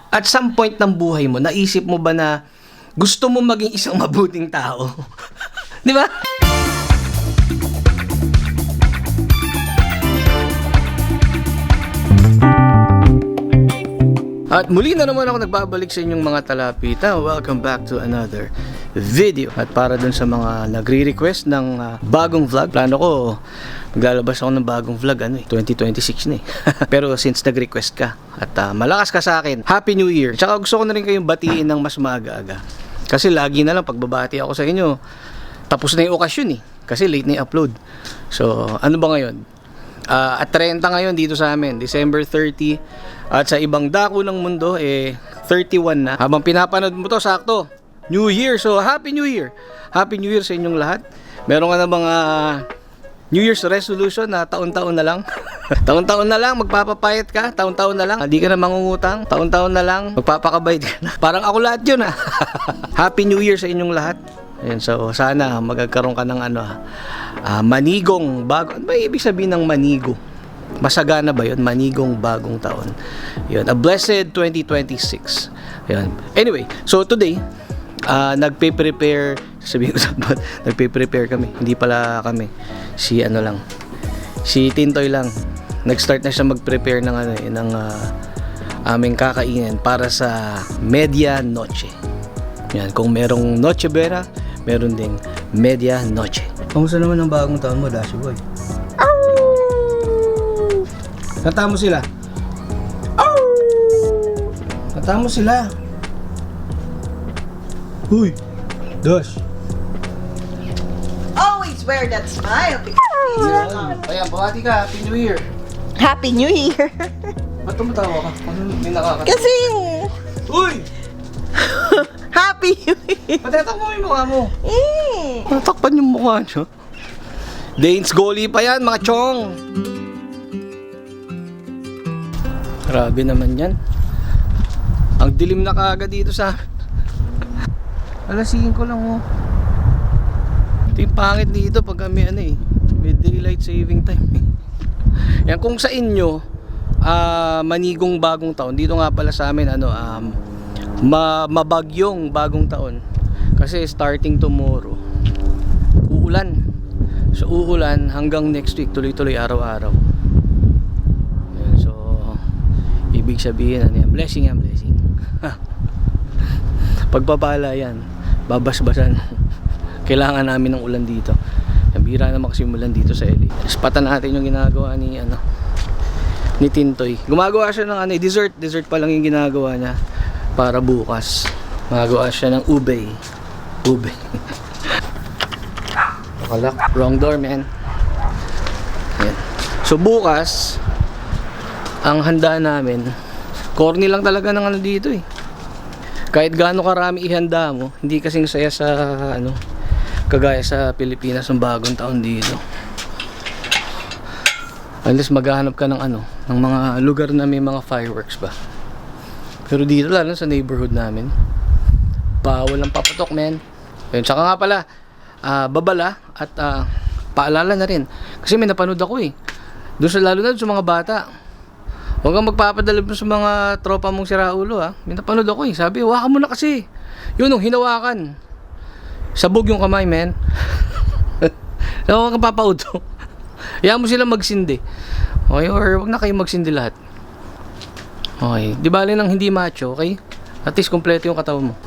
At some point ng buhay mo, naisip mo ba na gusto mo maging isang mabuting tao? Di ba? At muli na naman ako nagbabalik sa inyong mga talapita. Welcome back to another video. At para dun sa mga nagre-request ng bagong vlog, plano ko maglalabas ako ng bagong vlog 2026 na eh. Pero since nag-request ka at malakas ka sa akin, Happy New Year. Tsaka gusto ko na rin kayong batiin ng mas maaga-aga. Kasi lagi na lang pagbabati ako sa inyo, tapos na yung okasyon eh. Kasi late na yung upload. So ano ba ngayon? At 30 ngayon dito sa amin, December 30. At sa ibang dako ng mundo, 31 na. Habang pinapanood mo to, sakto, New Year. So, Happy New Year. Happy New Year sa inyong lahat. Meron ka na mga New Year's resolution na taon-taon na lang? Taon-taon na lang, magpapapayat ka. Taon-taon na lang, hindi ka na mangungutang. Taon-taon na lang, magpapakabayad ka na. Parang ako lahat yun Happy New Year sa inyong lahat. Ayan, so sana magkakaroon ka ng manigong bago. Ano ba ibig sabihin ng manigo? Masagana ba yun? Manigong bagong taon. Yun, a blessed 2026. Yun. Anyway, so today, nagpe-prepare, sabihin ko sa nagpe-prepare kami. Hindi pala kami. Si Tintoy lang. Nag-start na siya mag-prepare ng aming kakainin para sa Media Noche. Yan, kung merong Noche Buena, meron ding Media Noche. Kamusta naman ang bagong taon mo, Dashi Boy? Kanta mo sila. Kanta mo sila. Uy, Dash. Always wear that smile. Ayan, bumati ka. Happy New Year. Happy New Year. Ba't tumatawa ka? Ano may nakakatawa? Kasi, Uy! Happy New Year. Patetak mo yung mukha mo. Natakpan yung mukha niyo. Danes goalie pa yan, mga chong. Grabe naman yan. Ang dilim na kaagad dito sa alasingin ko lang Ito yung pangit dito pag kami may daylight saving time Yan, kung sa inyo manigong bagong taon, dito nga pala sa amin mabagyong bagong taon. Kasi starting tomorrow uulan. So uulan hanggang next week, tuloy-tuloy araw-araw. Yan, so ibig sabihin blessing yan, blessing. Pagpapala yan, babasbasan. Kailangan namin ng ulan dito. Bira na makasimulan dito sa LA. Ispatan natin yung ginagawa ni Tintoy. Gumagawa siya ng dessert pa lang yung ginagawa niya para bukas. Gumagawa siya ng ube. Nakalak. Wrong door, man. Ayan. So bukas, ang handa namin, corny lang talaga ng dito Kahit gaano karami ihanda mo, hindi kasing saya sa kagaya sa Pilipinas ng bagong taon dito. Unless maghahanap ka ng mga lugar na may mga fireworks ba. Pero dito lalo sa neighborhood namin, bawal ang papatok, man. Ayun, saka nga pala, babala at paalala na rin. Kasi may napanood ako doon lalo na sa mga bata. Huwag kang magpapadala sa mga tropa mong siraulo May napanood ako Sabi, hawakan mo na kasi. Yun hinawakan. Sabog yung kamay, man. Huwag kang papauto. Hayaan mo sila magsindi. Okay? Or huwag na kayo magsindi lahat. Okay? Di bali nang hindi macho, okay? At least kompleto yung katawan mo.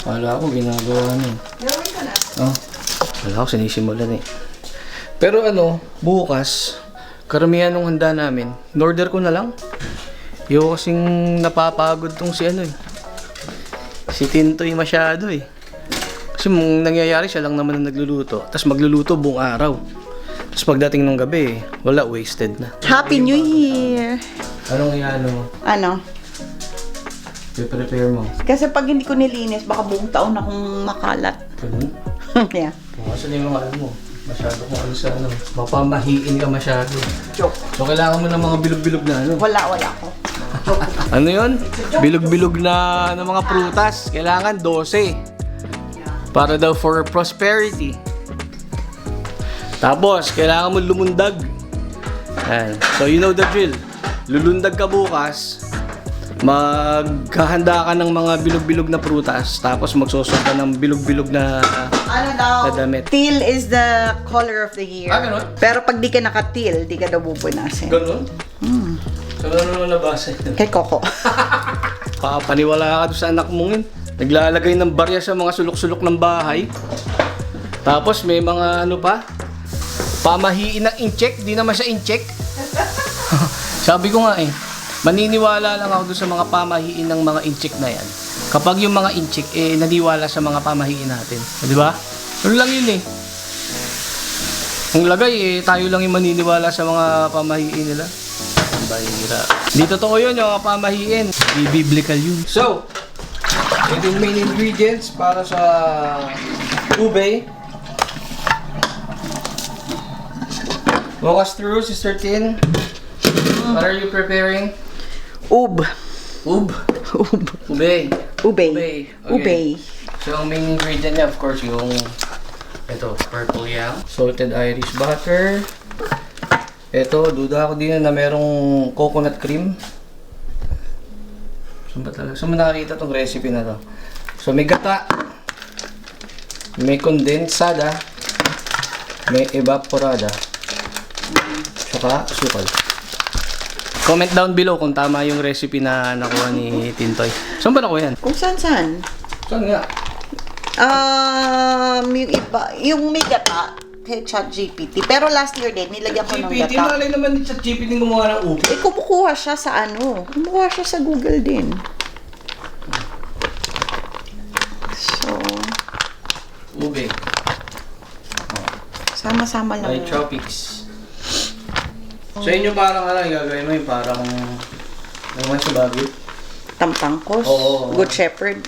Wala ako ginagawa na Gawin ka na. Wala ako sinisimulan Pero bukas, karamihan ng handa namin, in-order ko na lang. Yung kasing napapagod tong si Tintoy masyado Kasi nangyayari siya lang naman na nagluluto. Tapos magluluto buong araw. Tapos pagdating ng gabi, wala, wasted na. Happy New Year. Anong mo? Ano? I-prepare mo. Kasi pag hindi ko nilinis, baka buong taon akong makalat. Ganun? Yeah. Kasi yung mga mo, masyado kung mapamahiin ka masyado. Joke. So kailangan mo ng mga bilog-bilog na Wala ako. Ano yun? Bilog-bilog na ng mga prutas. Kailangan 12. Para daw for prosperity. Tapos, kailangan mo lumundag. Ayan. So, you know the drill. Lulundag ka bukas. Maghahanda ka ng mga bilog-bilog na prutas, tapos magsusot ka ng bilog-bilog na Ano daw? na damit. Teal is the color of the year. Ah, ganun? Pero pag di ka naka-teal, di ka daw bubunasin. Ganun? So, ano nabasa yun? Kay Coco. Papaniwala ka doon sa anak mong yun. Naglalagay ng barya sa mga sulok-sulok ng bahay. Tapos may mga ano pa, pamahiin ng incheck, di naman siya incheck. Sabi ko nga maniniwala lang ako doon sa mga pamahiin ng mga incheck na yan. Kapag yung mga incheck, naniwala sa mga pamahiin natin. Di ba? Ano lang yun Ang lagay, tayo lang yung maniniwala sa mga pamahiin nila. Bahira. Di totoo yun, yung mga pamahiin. Biblical yun. So, ito yung main ingredients para sa ube. Walk us through, Sister Tin. What are you preparing? Ub. Ube. Ube. Ube. Okay. Ube. So, ang main ingredient niya, of course, yung ito, purple yam. Salted Irish butter. Ito, duda ako din na merong coconut cream. Saan ba talaga? Saan mo nakakita tong recipe na to? So, may gata. May kondensada. May evaporada. Saka sukal. Comment down below kung tama yung recipe na nakuha ni Tintoy. Saan ba nakuha yan? Kung saan? Saan nga? Yung iba, yung may gata kay ChatGPT. Pero last year din, nilagyan ko ng GPT, gata. malay naman ni ChatGPT gumawa ng ube. Kumukuha siya sa ano? Kumukuha siya sa Google din. So, Ube. sama-sama lang. May tropics. Sa inyo parang ano, gagawin mo yung parang naman sa bago. Tampangkos. Oo. Good Shepherd.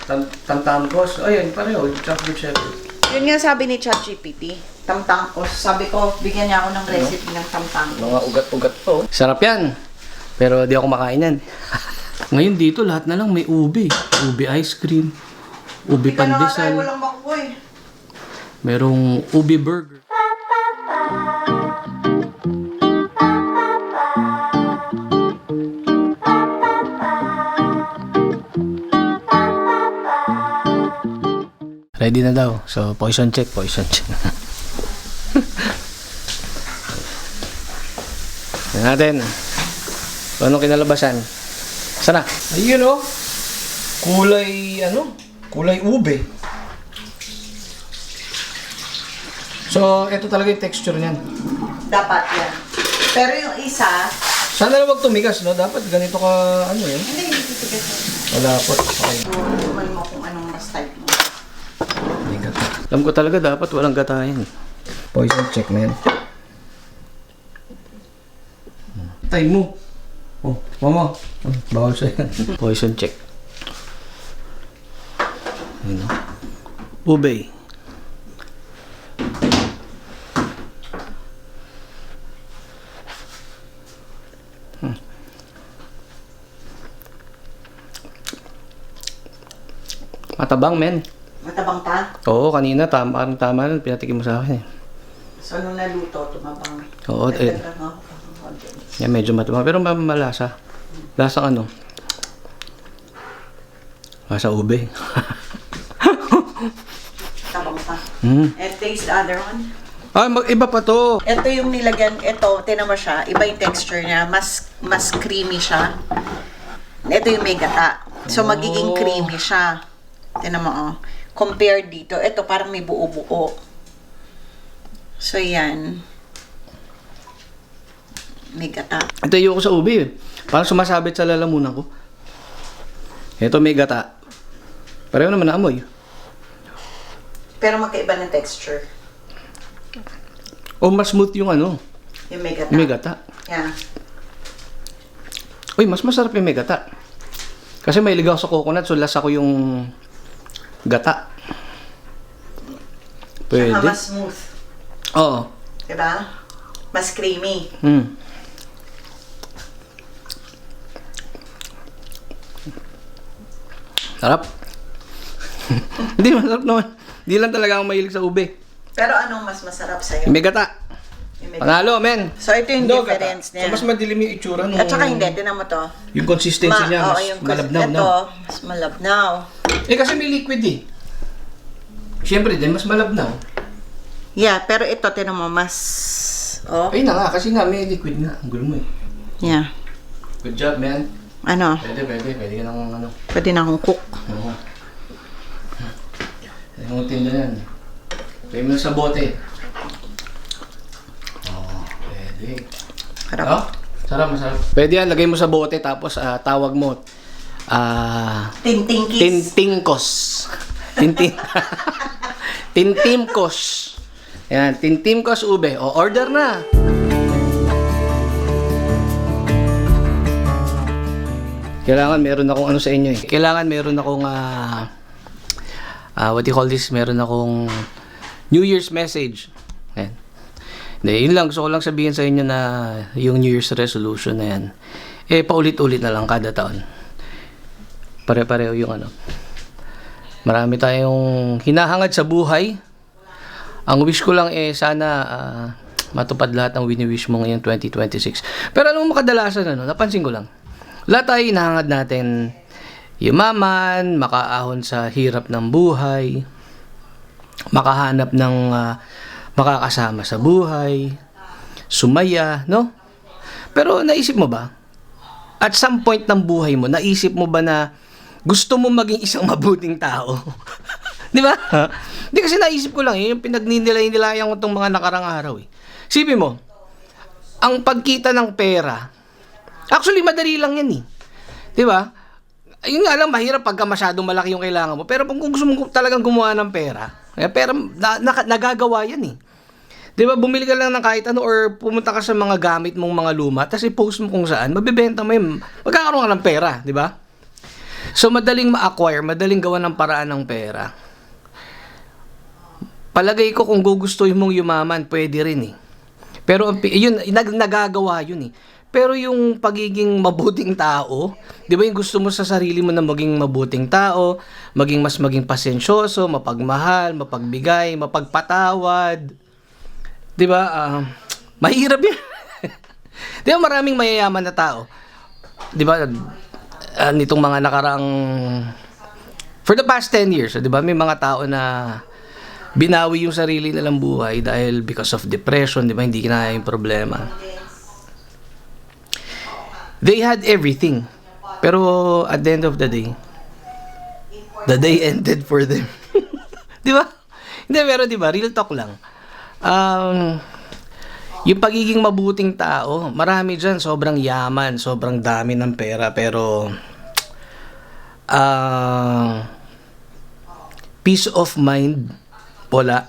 Tamtangkos. Ayun, pareho. Chocolate shepherd. Yun nga sabi ni ChatGPT. Tamtangkos. Sabi ko, bigyan niya ako ng recipe ng tamtangkos. Mga ugat-ugat to. Sarap yan. Pero di ako makain yan. Ngayon dito, lahat na lang may ube. Ube ice cream. Ube pandesal. Walang makuha Merong ube burger. Ready na daw. So, poison check. Tignan natin. So, anong kinalabasan? Sana? Ayun o. Kulay ube. So, ito talaga yung texture niyan. Dapat yan. Pero yung isa, Sana na wag tumigas, no? Dapat ganito ka, hindi titigas mo. malapot. Okay. Tumal mo kung anong mas type mo. May gata. Alam ko talaga dapat walang gatayan. Poison check na yan. Tay mo. Oh, mama. Bawal siya yan. Poison check. Ayun o. Ube. Matabang, men. Matabang pa? Oo, kanina tama nun, pinatikim mo sa akin So, nung naluto, tumabang. Oo, Nagdagan ako. Yan, medyo matabang. Pero malasa. Lasang ano? Lasa ube. Tabang pa. Hmm. And taste the other one. Iba pa to. Ito yung nilagyan, tinan mo siya, iba yung texture niya, mas creamy siya. Ito yung may gata. So, magiging creamy siya. Tinan mo, Compare dito, ito parang may buo-buo. So, yan. May gata. Ito yung sa ube. Parang sumasabit sa lalamunan ko. Ito may gata. Pareho naman na amoy. Pero magkaiba ng texture. Mas smooth yung Yung may gata. may gata. Yeah. Uy, mas masarap yung may gata. Kasi may ligaw sa coconut, so lasa ko yung gata. Pwede. Saka mas smooth. Oo. Diba? Mas creamy. Sarap. Hindi, masarap naman. Hindi lang talaga ako mahilig sa ube. Pero anong mas masarap sa'yo? Yung may gata. Yung may Panalo, men. So, ito yung No, difference gata. niya. So, mas madilim yung itsura nung... At saka hindi, tinan mo to. Yung consistency niya, mas yung malabnaw, ito, no? mas malabnaw. Eh, kasi may liquid eh. Siyempre din, mas malabnaw. Yeah, pero ito, tinan mo, mas... Oh, Ay na nga, kasi nga may liquid nga. Ang gulo mo eh. yeah. Good job, man. Ano, Pwede ka nang ano. pwede na akong cook. Oo. Yung tinda yan. Pwede mo na sa bote. Oo, pwede. Harap. Oh, sarap, masarap. Pwede yan, lagay mo sa bote tapos tawag mo. Tintingkis. Tintingkos. Tintimkos. Yan, tintimkos ube. O, order na. Kailangan meron akong ano sa inyo eh. Kailangan meron akong what do you call this? Meron akong New Year's message. Yan. Hindi, yun lang. Gusto ko lang sabihin sa inyo na yung New Year's resolution na yan, eh, paulit-ulit na lang kada taon. Pare-pareho yung ano. Marami tayong hinahangad sa buhay. Ang wish ko lang eh, sana matupad lahat ng wini-wish mo ngayong 2026. Pero alam mo, makadalasan, napansin ko lang. Lahat tayo hinahangad natin yumaman, makaahon sa hirap ng buhay, makahanap ng makakasama sa buhay, sumaya, no? Pero naisip mo ba? At some point ng buhay mo, naisip mo ba na gusto mo maging isang mabuting tao? Di ba? Hindi kasi naisip ko lang, yung pinagninilay-nilayan ko itong mga nakarang araw. Sipin mo, ang pagkita ng pera, actually madali lang yan eh. Di ba? Yun nga lang, mahirap pagka masyadong malaki yung kailangan mo. Pero kung gusto mo talagang gumawa ng pera, nagagawa yan eh. Di ba, bumili ka lang ng kahit ano or pumunta ka sa mga gamit mong mga luma, tapos i-post mo kung saan, mabibenta mo yun, magkakaroon ka ng pera, di ba? So, madaling ma-acquire, madaling gawa ng paraan ng pera. Palagay ko kung gugustuhin mong yumaman, pwede rin eh. Pero, yun, nagagawa yun eh. Pero yung pagiging mabuting tao, di ba yung gusto mo sa sarili mo na maging mabuting tao, maging pasensyoso, mapagmahal, mapagbigay, mapagpatawad, di ba? Mahirap yan. Di ba maraming mayayaman na tao? Di ba? Nitong mga nakarang, for the past 10 years, di ba may mga tao na binawi yung sarili nilang buhay dahil because of depression, di ba? Hindi kinaya yung problema. They had everything. Pero at the end of the day ended for them. Di ba? Hindi, pero di ba, real talk lang. Yung pagiging mabuting tao, marami dyan, sobrang yaman, sobrang dami ng pera, pero peace of mind, wala.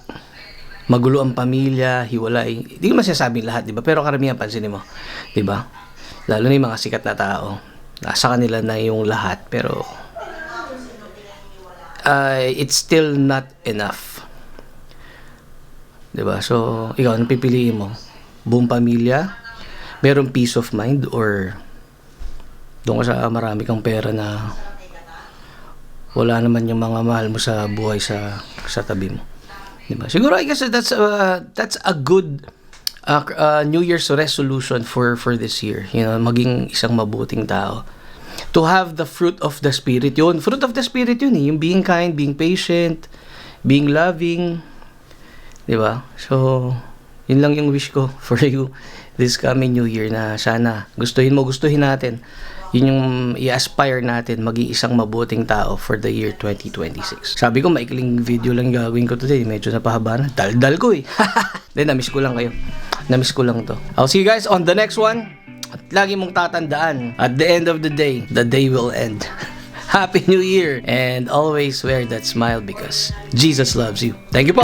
Magulo ang pamilya, hiwalay. Hindi ko masasabing lahat, di ba? Pero karamihan, pansinin mo, di ba? Lalo na yung mga sikat na tao. Nasa kanila na yung lahat. Pero, it's still not enough. Diba? So, ikaw, anong pipiliin mo? Buong pamilya? Merong peace of mind? Or, doon ka sa marami kang pera na wala naman yung mga mahal mo sa buhay sa tabi mo. Diba? Siguro, I guess that's a good New Year's resolution for this year, maging isang mabuting tao, to have the fruit of the spirit. Fruit of the spirit yun yung being kind, being patient, being loving, di ba? So yun lang yung wish ko for you this coming New Year, na sana gustuhin natin, yun yung i-aspire natin, maging isang mabuting tao for the year 2026. Sabi ko, maikling video lang gagawin ko today. Medyo napahaba na. Daldal ko eh. Then, namiss ko lang kayo. Namiss ko lang to. I'll see you guys on the next one. At lagi mong tatandaan, at the end of the day will end. Happy New Year! And always wear that smile because Jesus loves you. Thank you po!